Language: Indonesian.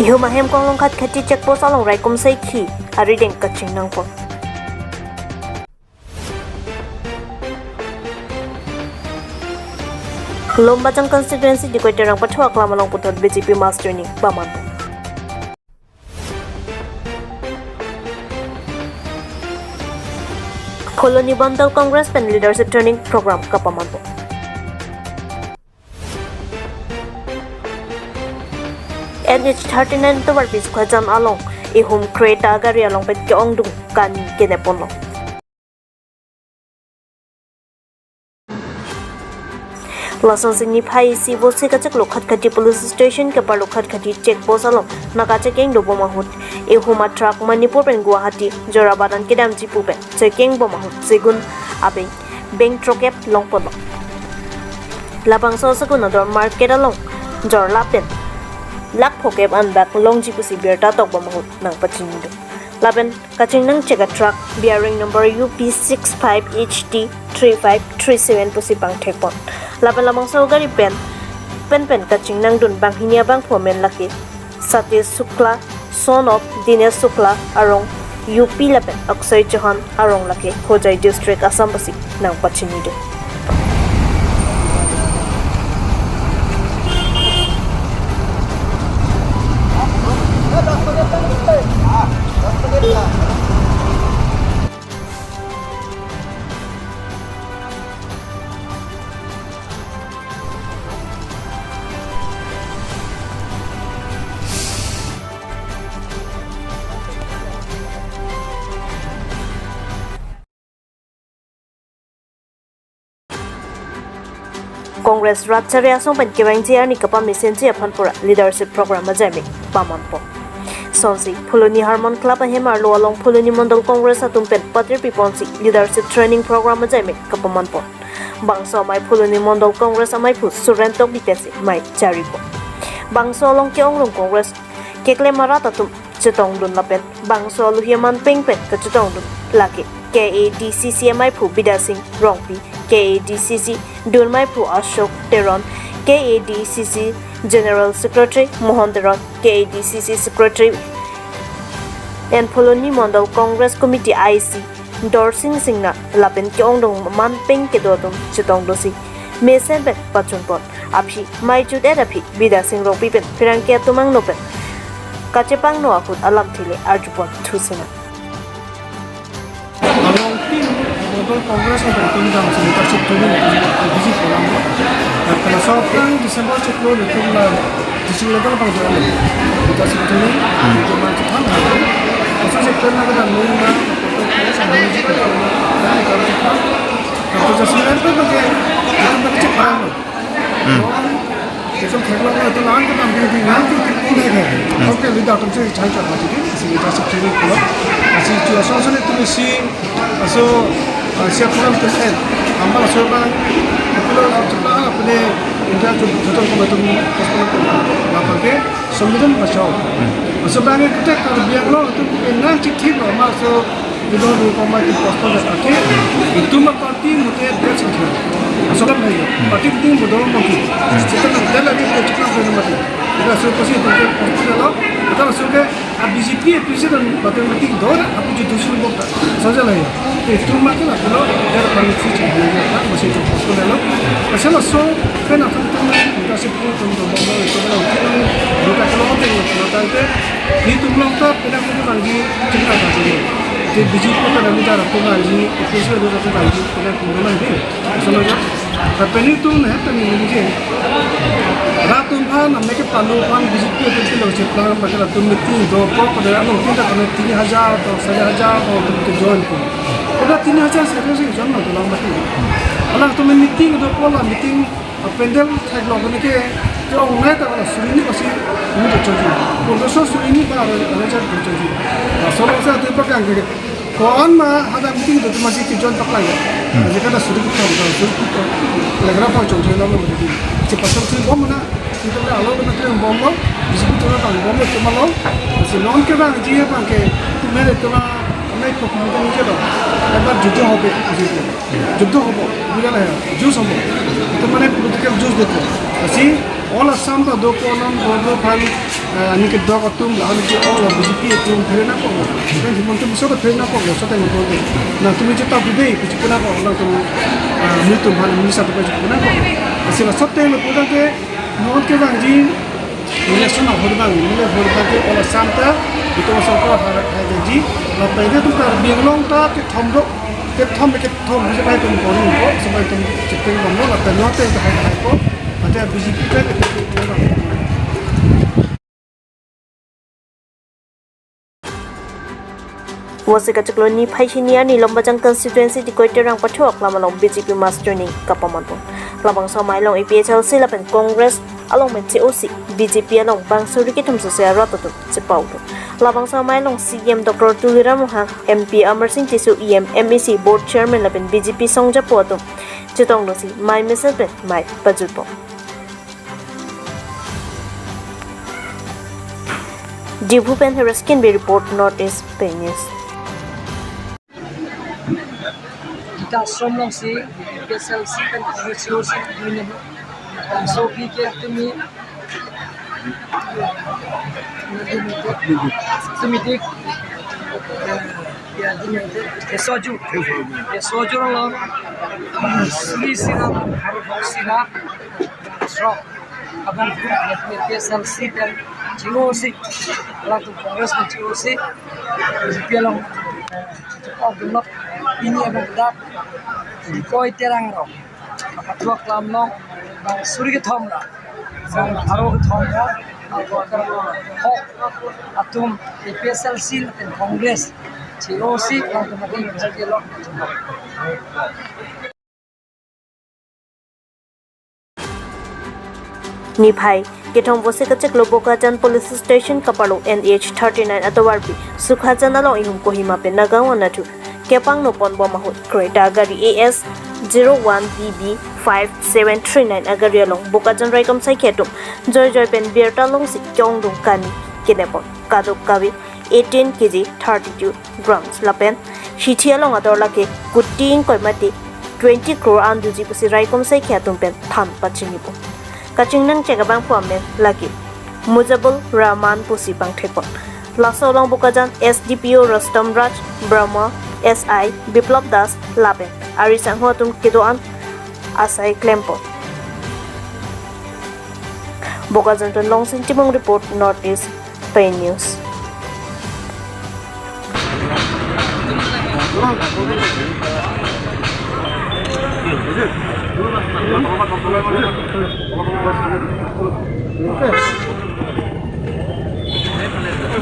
Ihu mahem kong long khat khati check post along rai kum sai khi ari deng kaching nang po. Lomba jang constituency di koi terang pathwa klam along putot BJP master ni paman. Koloni Bandal Congress pen leadership training program kapaman po. NH39 to Barbis Kwajan along ihum kreta gari along pet ke ongdung kan kenepon lo. Lason sini phai si bo se kachak lokhat khati police station ke par lokhat khati check post along naka checking do bomahut ihum truck Manipur pen Guwahati Jorabadan ke dam jipu pen checking bomahut segun abe bank trokep long polo. Labang so sagun ador market along Jorla pen Lak phokep an back long jipu si berta tok bomahut nang paching do. Laben kaching nang check a truck bearing number UP65HT3537 pusi pang thekpon. Laban lamang sa gari pen kaching nang dun bang hinia bang phomen laki Satya Sukla son of Dinesh Sukla arong UP lapen Akshay Chauhan arong laki Hojai district Assam basi nang pachini do. Congress Ratcharia song pen kebang jia ni kapam ni senji aphanpura leadership program ajami pamampo. Sonsi Phuloni Harmon Club hemar lo along Phuloni Mondol Congress atum pen Patri Piponsi leadership training program ajami kapamanpo. Bangso mai Phuloni Mondol Congress amai phu Surentok dipesi mai charipo. Bangso along keong long Congress kekle marata tum chetong dun lapen bangso lu hiaman peng pen ka chetong dun laki KADCC mai phu Bidasing Rongpi KADCC Dunmai Phu Ashok Teron KADCC General Secretary Mohan Teron KADCC Secretary and Phuloni Mondal Congress Committee IC Dorsing Singna Lapen Kyongdong Man Peng Kedodum Chitong Dosi Mesen Bet Pachunpon Aphi Mai Jud Erapi Bida Sing Ropi Pen Pirangkia Tumang Nopen Kachepang No Akut Alam Thile Arjupon Thusina Congress of the Kingdom of Leadership Training visit Colombo. The Southern December Chiplo, the teaching level of the leadership training, the Martin also sector of the Luna, the Portuguese and Music of the Silver again, the Chipano. Some Kegla at the land and maybe 90 okay, without a chance of leadership training. As you associate to see, so siap program terkait amal sebab kalau kita apne India tu betul betul apa ke sembilan pasal sebab kita Karbi kalau tu enak cikci normal so kita rumah itu pasal sakit itu parti mungkin dia cikci sebab ni parti itu betul mungkin kita nak lagi kita cikci betul kita supaya itu pasal kita suka BJP presiden betul betul dor apa jadi usul buat saja lah ya itu macam apa lo dari kondisi cahaya masih itu pasal lo pasal so kena tentu kita sebut tentu bahwa itu kalau kita kalau tengok kalau itu belum tak pernah kita lagi cerita saja jadi BJP kan bicara tu lagi presiden itu satu lagi pernah kita lagi soalnya tapi itu nih tapi ini Ratum pan, mereka palu pan BJP itu loh ciptaan mereka tu meeting dua pada anu kita kena 3,000 atau 1,000 atau kita join pun. Pada 3,000 saya sih join lah dalam mati. Kalau tu meeting dua pola meeting pendel tag log ni ke orang mana tak kalau suri ni pasti ini terjadi. Kalau so suri ni tak ada terjadi. Soalnya saya tu pakai angkat. Kawan mah ada meeting tu masih join tak lagi. Jadi kada suri kita lagi apa contohnya nama begitu. Cepat tu bom mana kita dah alam betul bom bom disebut orang tang bom itu malu masih non kita dia pakai tu mereka tu naik kok mungkin je dah lepas judo hobi judo hobi bila lah juice hobi itu mana political juice deh Asi all Assam ta do konon bodo phan ni ke do katum la ni all BJP tum phena ko kan himon tum so phena ko so ta mo de na tumi je ta budei kuch puna ko la tum mi tum bhan mi sa to kuch puna ko asi la sotte lo puda ke no ke bang ji election of horbang mile horbang ke all Assam ta itu so ko har ji la pede tu ta bianglong ta ke thomro ke thom je bai tum ko ni ko so bai tum chipeng bang la ta no te ta hai ko ada BJP ka ke Wasika Chakloni Paishinia ni Lombajang constituency di Koiterang Pachuak Lamalong BJP Master ni Kapamanton. Labang Samai long APHL Silapan Congress along med COC BJP along Bang Surikitum Sosial Ratotum Sipauto. Labang Samai long CM Dr. Tulira Mohang MP Amersing Tisu EM MEC Board Chairman Lapan BJP Songja Poto. Chitong no si Mai Mesel Mai Pajupo. Divupen Haraskin be report Northeast Pay News. Kita somong si PSLC kan resource ini so kita tumi ya ini soju lawan sirap strong abang PSLC dan COC lalu Kongres dan COC bilang benok ini abang dak di koi terang ro apa tua kelam long bang suri ke thom la bang haro ke thom la aku akan hok atum PSLC dan Kongres COC lalu mungkin bisa dialog Nipai Kitong Wasika Chaklobokajan Police Station Kapalo NH 39 at the Warpi Sukhajan along Ihum Kohima Penagawa Natu Kepang Nopon Bomahut Kreta Agari AS 01DB 5739 Agari along Bokajan Raikom Saiketum Joy Pen Berta Long Si Kyong Dung Kani Kinepon Kaduk Kavi 18 kg 32 grams Lapen Shichi along Adorlake Kuting Koimati 20 crore Anduji Pusi Raikom Saiketum Pen Tham Pachinipo Kaching nang cegabang puamen lagi Mujabul Rahman Pusi Bang Thekon Laso Long Bukajan SDPO Rastam Raj Brahma SI Biplop Das Laben Arisang Hotum Kidoan Asai Klempo Bukajan Ton Long Sintimong Report Northeast Pay News. Okay.